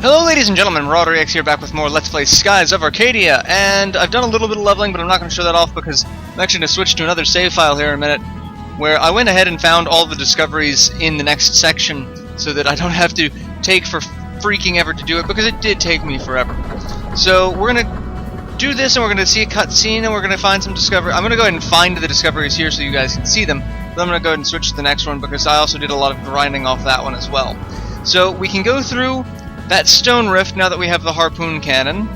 Hello ladies and gentlemen, MarauderEX here, back with more Let's Play Skies of Arcadia, and I've done a little bit of leveling, but I'm not going to show that off because I'm actually going to switch to another save file here in a minute, where I went ahead and found all the discoveries in the next section, so that I don't have to take for freaking ever to do it, because it did take me forever. So we're going to do this, and we're going to see a cutscene, and we're going to find some discovery. I'm going to go ahead and find the discoveries here so you guys can see them, but I'm going to go ahead and switch to the next one, because I also did a lot of grinding off that one as well. So we can go through that stone rift now that we have the harpoon cannon.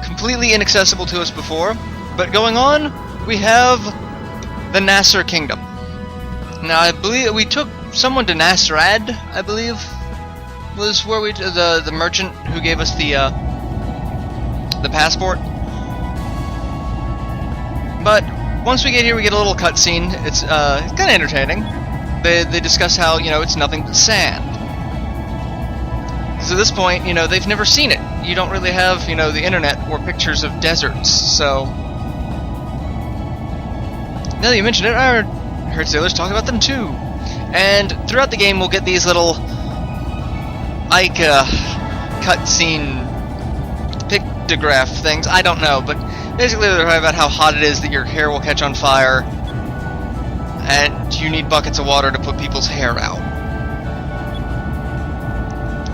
Completely inaccessible to us before. But going on, we have the Nasser Kingdom. Now I believe we took someone to Nasrad, I believe, was where we the merchant who gave us the passport. But once we get here, we get a little cutscene. It's kind of entertaining. They discuss how, you know, it's nothing but sand. So at this point, you know, they've never seen it. You don't really have, you know, the internet or pictures of deserts, so... Now that you mention it, I heard sailors talk about them too. And throughout the game, we'll get these little Ica cutscene pictograph things. I don't know, but basically they're talking about how hot it is, that your hair will catch on fire, and you need buckets of water to put people's hair out.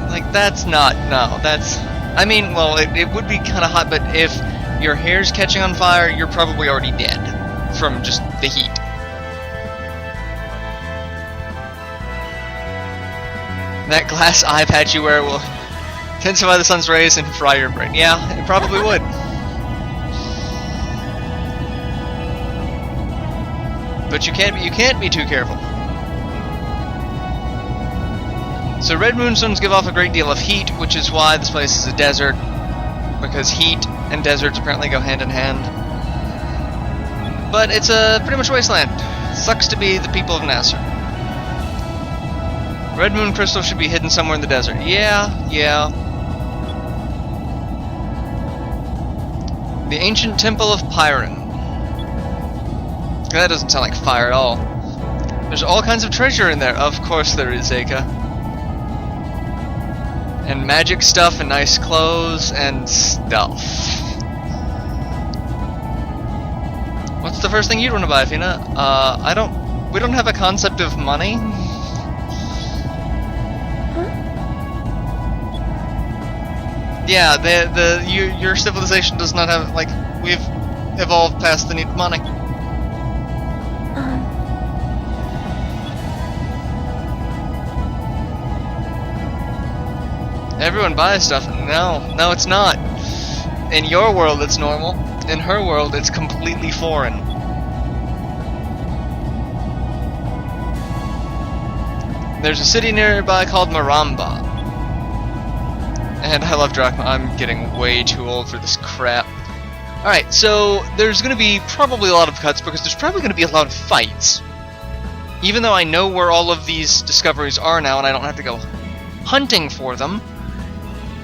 Like, that's not, no, that's, I mean, well, it would be kind of hot, but if your hair's catching on fire, you're probably already dead from just the heat. That glass eye patch you wear will intensify the sun's rays and fry your brain. Yeah, it probably would. But you can't be too careful. So red moonstones give off a great deal of heat, which is why this place is a desert, because heat and deserts apparently go hand in hand. But it's a pretty much wasteland. Sucks to be the people of Nasser. Red moon crystal should be hidden somewhere in the desert. Yeah. The ancient temple of Pyron. That doesn't sound like fire at all. There's all kinds of treasure in there. Of course there is, Aka. And magic stuff and nice clothes and stuff. What's the first thing you'd want to buy, Fina? We don't have a concept of money. Yeah, your civilization does not have, like, we've evolved past the need of money. Everyone buys stuff. No, it's not. In your world, it's normal. In her world, it's completely foreign. There's a city nearby called Maramba. And I love drachma. I'm getting way too old for this crap. Alright, so there's going to be probably a lot of cuts because there's probably going to be a lot of fights. Even though I know where all of these discoveries are now and I don't have to go hunting for them.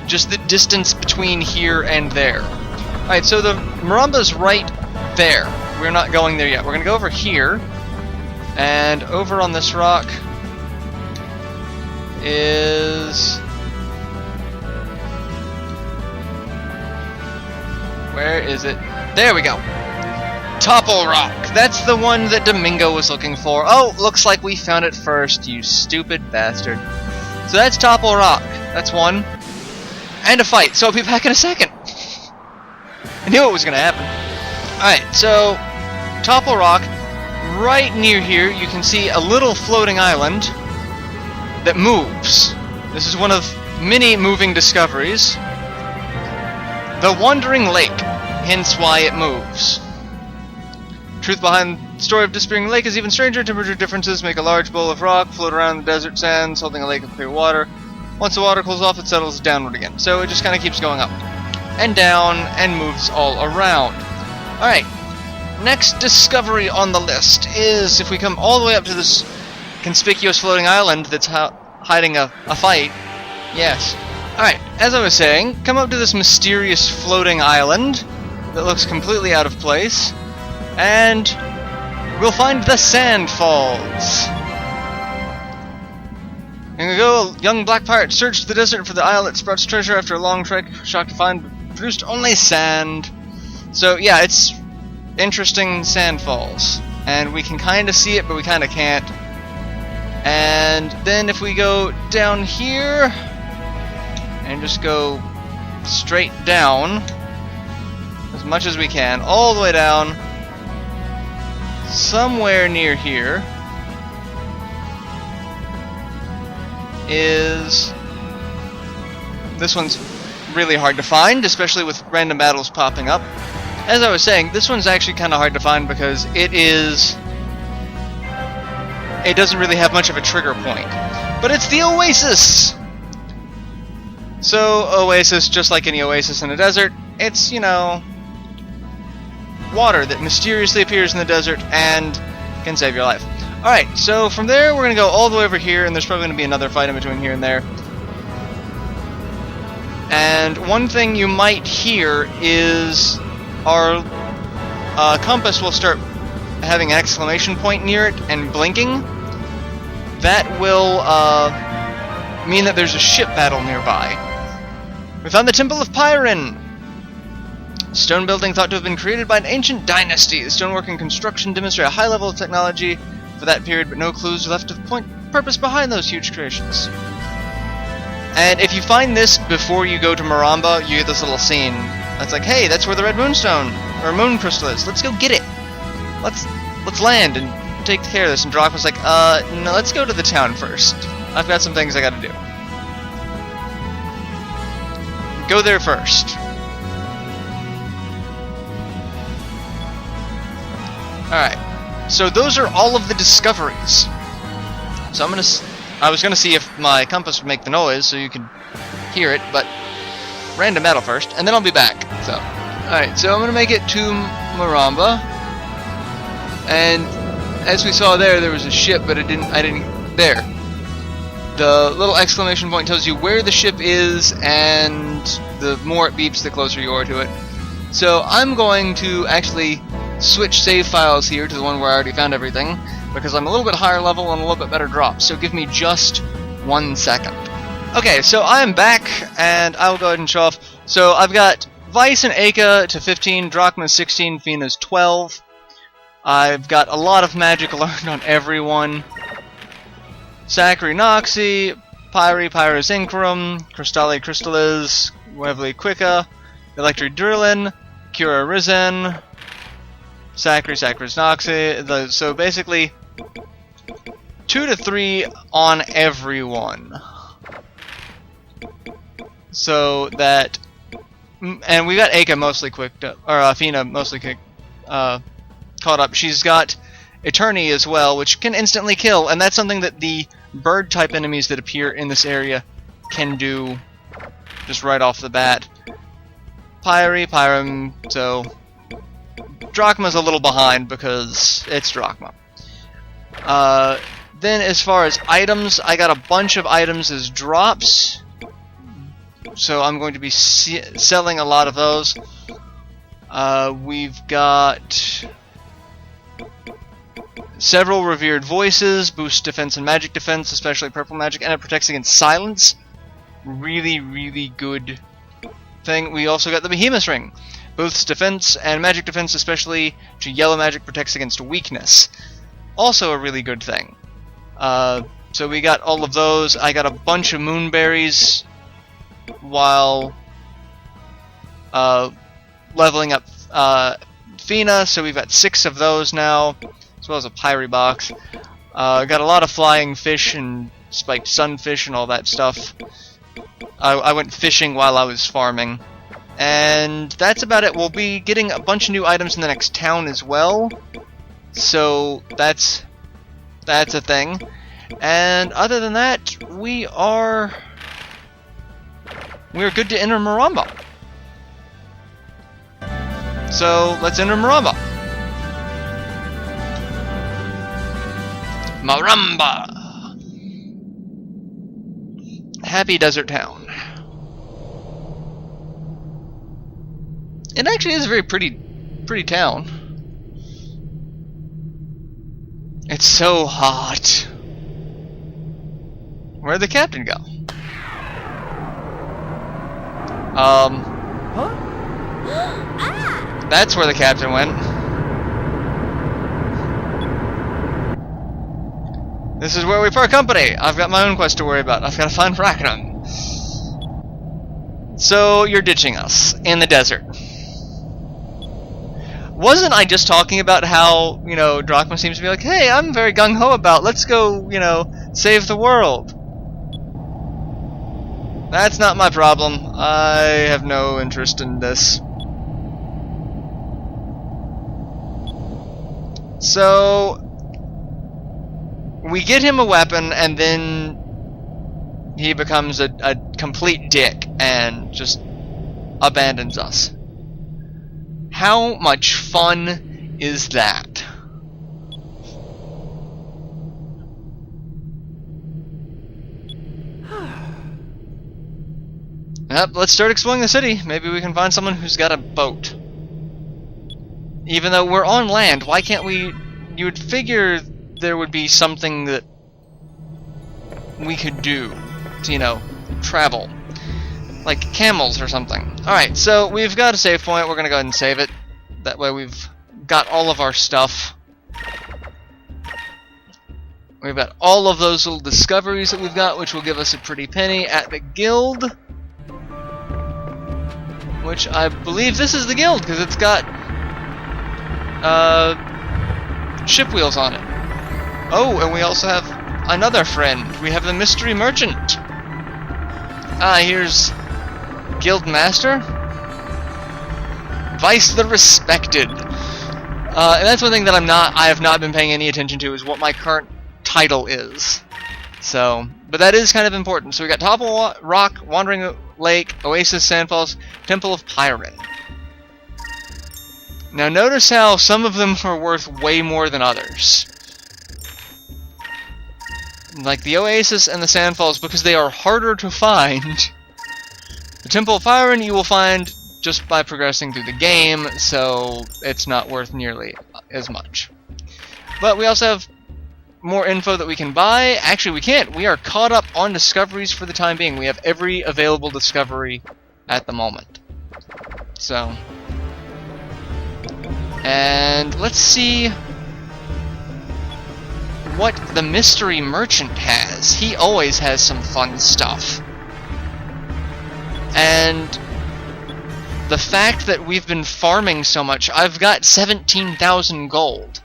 Just the distance between here and there. Alright, so the Maramba's right there. We're not going there yet. We're going to go over here. And over on this rock is... Where is it? There we go. Topple Rock. That's the one that Domingo was looking for. Oh, looks like we found it first, you stupid bastard. So that's Topple Rock. That's one. And a fight, so I'll be back in a second. I knew it was going to happen. Alright, so Topple Rock, right near here, you can see a little floating island that moves. This is one of many moving discoveries. The Wandering Lake, hence why it moves. Truth behind the story of Disappearing Lake is even stranger. Temperature differences make a large bowl of rock float around the desert sands, holding a lake of clear water. Once the water cools off, it settles downward again. So it just kind of keeps going up and down and moves all around. Alright, next discovery on the list is if we come all the way up to this conspicuous floating island that's hiding a fight. Yes. Alright, as I was saying, come up to this mysterious floating island that looks completely out of place, and we'll find the Sand Falls. And we go, young black pirate searched the desert for the isle that sprouts treasure after a long trek, shocked to find produced only sand. So yeah, it's interesting sand falls. And we can kind of see it, but we kind of can't. And then if we go down here, and just go straight down, as much as we can, all the way down, somewhere near here, is... This one's really hard to find, especially with random battles popping up. As I was saying, this one's actually kind of hard to find because it doesn't really have much of a trigger point. But it's the oasis! So, oasis, just like any oasis in a desert, it's, you know, water that mysteriously appears in the desert and can save your life. Alright, so from there we're going to go all the way over here, and there's probably going to be another fight in between here and there. And one thing you might hear is our compass will start having an exclamation point near it and blinking. That will mean that there's a ship battle nearby. We found the Temple of Pyron! Stone building thought to have been created by an ancient dynasty. The stonework and construction demonstrate a high level of technology for that period, but no clues are left to point purpose behind those huge creations. And if you find this before you go to Maramba, you get this little scene. That's like, hey, that's where the red moonstone, or moon crystal is. Let's go get it. Let's land and take care of this. And Drachma's like, no, let's go to the town first. I've got some things I gotta do. Go there first. Alright, so those are all of the discoveries. So I was gonna see if my compass would make the noise so you could hear it, but random battle first, and then I'll be back. So, alright, so I'm gonna make it to Maramba, and as we saw there was a ship, but I didn't, there. The little exclamation point tells you where the ship is, and the more it beeps, the closer you are to it. So I'm going to actually switch save files here to the one where I already found everything, because I'm a little bit higher level and a little bit better drop, so give me just 1 second. Okay, so I'm back, and I'll go ahead and show off. So I've got Vice and Aka to 15, Drachma 16, Fina's 12. I've got a lot of magic learned on everyone. Zachary Noxie, Pyri Synchrum, Crystalli Crystallis, Wevely Quicka, Electri Durlin, Kira Risen, Zachry's Noxie. So basically 2 to 3 on everyone. So that, and we got Aka mostly quick, or Fina mostly caught up. She's got Eternity as well, which can instantly kill, and that's something that the bird type enemies that appear in this area can do just right off the bat. Pyrum, so Drachma's a little behind because it's Drachma. Then as far as items, I got a bunch of items as drops, so I'm going to be selling a lot of those. We've got several revered voices, boosts defense and magic defense, especially purple magic, and it protects against silence. Really, really good thing. We also got the Behemoth Ring. Boosts defense and magic defense, especially to yellow magic, protects against weakness. Also a really good thing. So we got all of those. I got a bunch of moonberries while leveling up Fina, so we've got 6 of those now, as well as a Pyri box. Got a lot of flying fish and spiked sunfish and all that stuff. I went fishing while I was farming. And that's about it. We'll be getting a bunch of new items in the next town as well. So that's a thing. And other than that, we're good to enter Maramba. So let's enter Maramba. Maramba! Happy desert town. It actually is a very pretty town. It's so hot. Where'd the captain go? Huh? That's where the captain went. This is where we part company. I've got my own quest to worry about. I've got to find Rackham. So, you're ditching us in the desert. Wasn't I just talking about how, you know, Drachma seems to be like, hey, I'm very gung-ho about, let's go, you know, save the world. That's not my problem. I have no interest in this. So, we get him a weapon, and then he becomes a complete dick and just abandons us. How much fun is that? Yep, let's start exploring the city. Maybe we can find someone who's got a boat. Even though we're on land, why can't we... You would figure there would be something that we could do to, you know, travel. Like camels or something. Alright, so we've got a save point. We're gonna go ahead and save it. That way we've got all of our stuff. We've got all of those little discoveries that we've got, which will give us a pretty penny at the guild. Which I believe this is the guild, because it's got ship wheels on it. Oh, and we also have another friend. We have the mystery merchant. Here's Guild Master. Vice the Respected. And that's one thing that I have not been paying any attention to, is what my current title is. So, but that is kind of important. So we got Topple Rock, Wandering Lake, Oasis, Sandfalls, Temple of Pyron. Now notice how some of them are worth way more than others. Like the Oasis and the Sandfalls, because they are harder to find. The Temple of Pyron you will find just by progressing through the game, so it's not worth nearly as much. But we also have more info that we can buy. Actually, we can't. We are caught up on discoveries for the time being. We have every available discovery at the moment. So, and let's see what the mystery merchant has. He always has some fun stuff. And the fact that we've been farming so much, I've got 17,000 gold.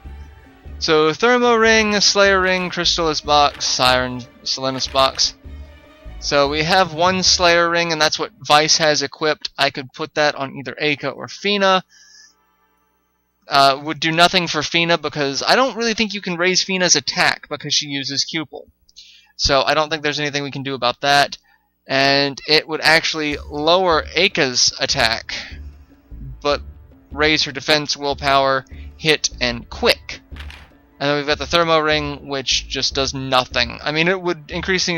So, Thermo Ring, Slayer Ring, Crystallis Box, Siren, Selenus Box. So we have one Slayer Ring, and that's what Vice has equipped. I could put that on either Aka or Fina. Would do nothing for Fina, because I don't really think you can raise Fina's attack, because she uses Cupel. So I don't think there's anything we can do about that. And it would actually lower Aka's attack, but raise her defense, willpower, hit, and quick. And then we've got the Thermo Ring, which just does nothing. I mean, it would increase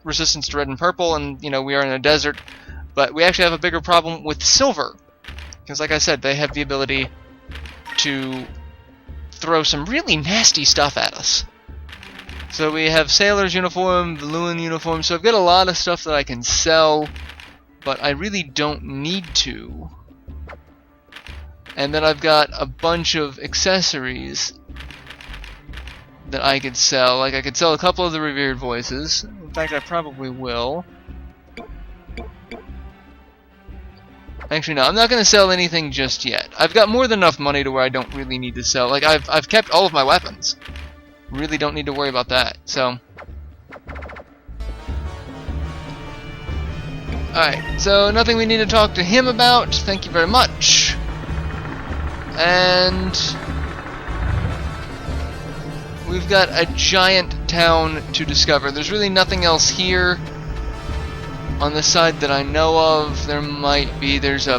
resistance to red and purple, and, you know, we are in a desert, but we actually have a bigger problem with silver. Because, like I said, they have the ability to throw some really nasty stuff at us. So we have Sailor's Uniform, Valuan Uniform, so I've got a lot of stuff that I can sell, but I really don't need to. And then I've got a bunch of accessories that I could sell. Like, I could sell a couple of the Revered Voices. In fact, I probably will. Actually, no, I'm not going to sell anything just yet. I've got more than enough money to where I don't really need to sell. Like, I've kept all of my weapons. Really don't need to worry about that. So, alright, so nothing we need to talk to him about. Thank you very much. And we've got a giant town to discover. There's really nothing else here on the side that I know of. There might be. There's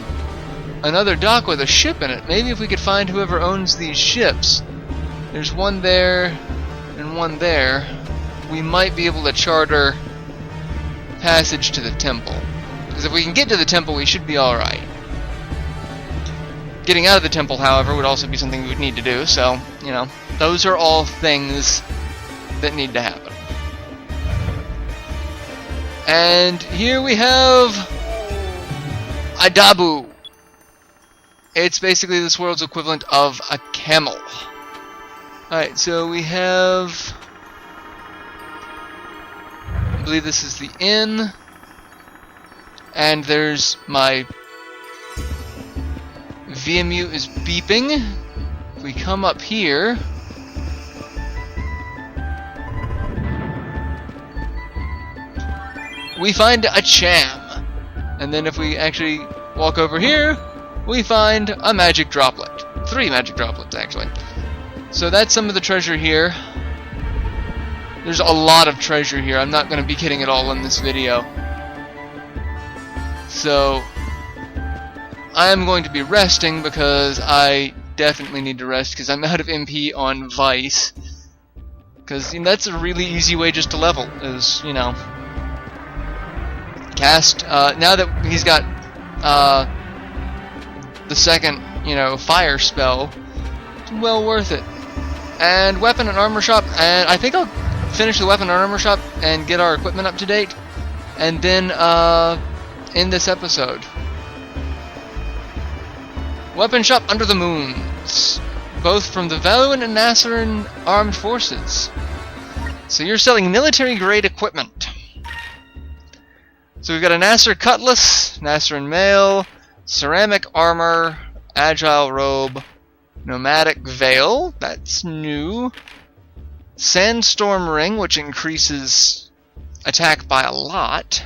another dock with a ship in it. Maybe if we could find whoever owns these ships. There's one there and one there. We might be able to charter passage to the temple. Because if we can get to the temple, we should be alright. Getting out of the temple, however, would also be something we would need to do, so, you know, those are all things that need to happen. And here we have Adabu. It's basically this world's equivalent of a camel. Alright, so we have... I believe this is the inn. And there's my... VMU is beeping. If we come up here... we find a cham. And then if we actually walk over here, we find a magic droplet. 3 magic droplets, actually. So that's some of the treasure here. There's a lot of treasure here. I'm not going to be getting it all in this video. So I am going to be resting because I definitely need to rest because I'm out of MP on Vice. Because that's a really easy way just to level, is, you know, cast, now that he's got the second, you know, fire spell, it's well worth it. And weapon and armor shop, and I think I'll finish the weapon and armor shop and get our equipment up to date, and then end this episode. Weapon shop under the moons, both from the Valuan and Nasseran armed forces. So you're selling military grade equipment. So we've got a Nasser cutlass, Nasseran mail, ceramic armor, agile robe, nomadic veil, that's new, sandstorm ring, which increases attack by a lot,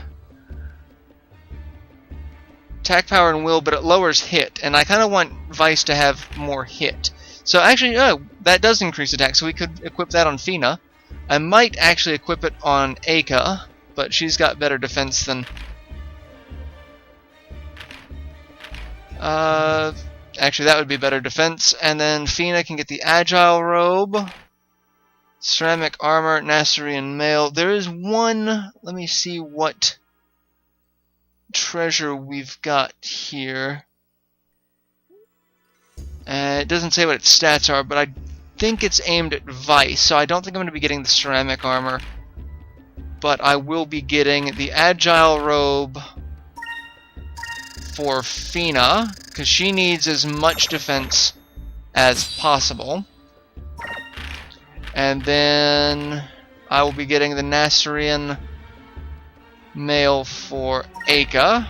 attack power and will, but it lowers hit, and I kind of want Vice to have more hit. So actually, that does increase attack, so we could equip that on Fina. I might actually equip it on Aka, but she's got better defense than... actually, that would be better defense. And then Fina can get the agile robe, ceramic armor, Nasseran mail. There is one... let me see what treasure we've got here. It doesn't say what its stats are, but I think it's aimed at Vice, so I don't think I'm going to be getting the ceramic armor. But I will be getting the agile robe for Fina, because she needs as much defense as possible. And then I will be getting the Nasseran mail for Aka.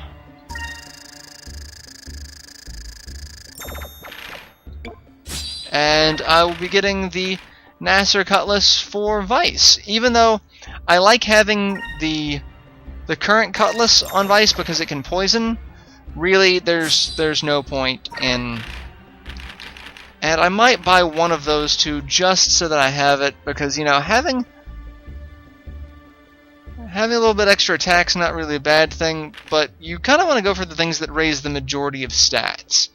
And I will be getting the Nasser cutlass for Vice, even though I like having the current cutlass on Vice because it can poison. Really, there's no point in... and I might buy one of those two just so that I have it, because, you know, having a little bit extra attack's not really a bad thing, but you kind of want to go for the things that raise the majority of stats.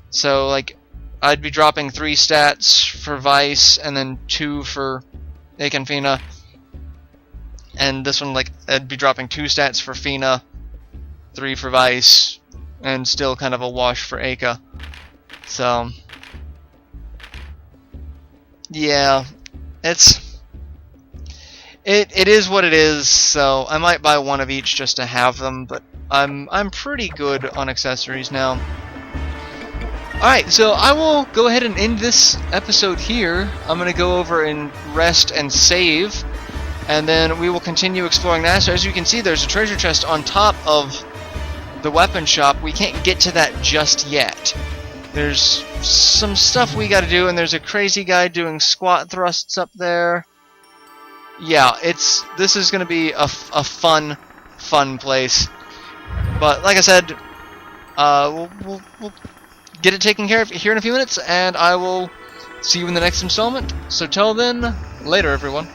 So, like, I'd be dropping 3 stats for Vice, and then 2 for Aka and Fina. And this one, like, I'd be dropping 2 stats for Fina, 3 for Vice, and still kind of a wash for Aka. So, yeah, it is what it is. So I might buy one of each just to have them, but I'm pretty good on accessories now. Alright, so I will go ahead and end this episode here. I'm going to go over and rest and save, and then we will continue exploring Nasser. As you can see, there's a treasure chest on top of the weapon shop. We can't get to that just yet. There's some stuff we gotta do, and there's a crazy guy doing squat thrusts up there. Yeah, this is gonna be a fun place. But like I said, we'll get it taken care of here in a few minutes, and I will see you in the next installment. So till then, later everyone.